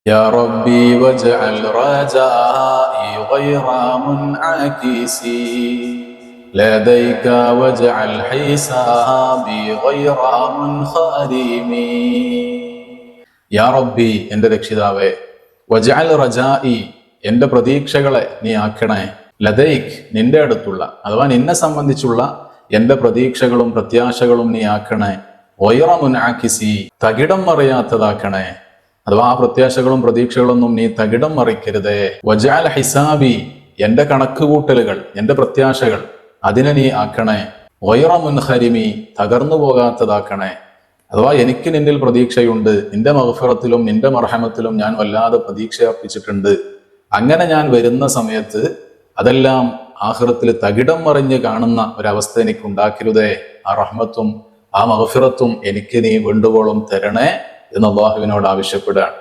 يا ربي واجعل رجائي غير منعكس لديك واجعل حسابي غير منخرم യാ റബ്ബി, എന്റെ രക്ഷിതാവേ, വജഅൽ റജാഇ, എന്റെ പ്രതീക്ഷകളെ നീ ആക്കണേ, ലദൈക്, നിന്റെ അടുത്തുള്ള അഥവാ നിന്നെ സംബന്ധിച്ചുള്ള എന്റെ പ്രതീക്ഷകളും പ്രത്യാശകളും നീ ആക്കണേ, ഗൈറ മുൻആകിസി, തകിടം മറിയാത്തതാക്കണേ, അഥവാ ആ പ്രത്യാശകളും പ്രതീക്ഷകളൊന്നും നീ തകിടം മറിക്കരുതേ. വജഅൽ ഹിസാബി, എന്റെ കണക്കുകൂട്ടലുകൾ, എന്റെ പ്രത്യാശകൾ, അതിനെ നീ ആക്കണേ, ഗൈറ മുൻഖരിമി, തകർന്നു പോകാത്തതാക്കണേ. അഥവാ എനിക്ക് നിന്നിൽ പ്രതീക്ഷയുണ്ട്, നിന്റെ മഗ്ഫിറത്തിലും നിന്റെ മർഹമത്തിലും ഞാൻ വല്ലാതെ പ്രതീക്ഷ അർപ്പിച്ചിട്ടുണ്ട്. അങ്ങനെ ഞാൻ വരുന്ന സമയത്ത് അതെല്ലാം ആഖിറത്തിൽ തകിടം മറിഞ്ഞ് കാണുന്ന ഒരവസ്ഥ എനിക്ക് ഉണ്ടാക്കരുതേ. ആ റഹ്മത്തും ആ മഗ്ഫിറത്തും എനിക്ക് നീ വേണ്ടുവോളം തരണേ എന്ന് അല്ലാഹുവിനോട് ആവശ്യപ്പെടുകയാണ്.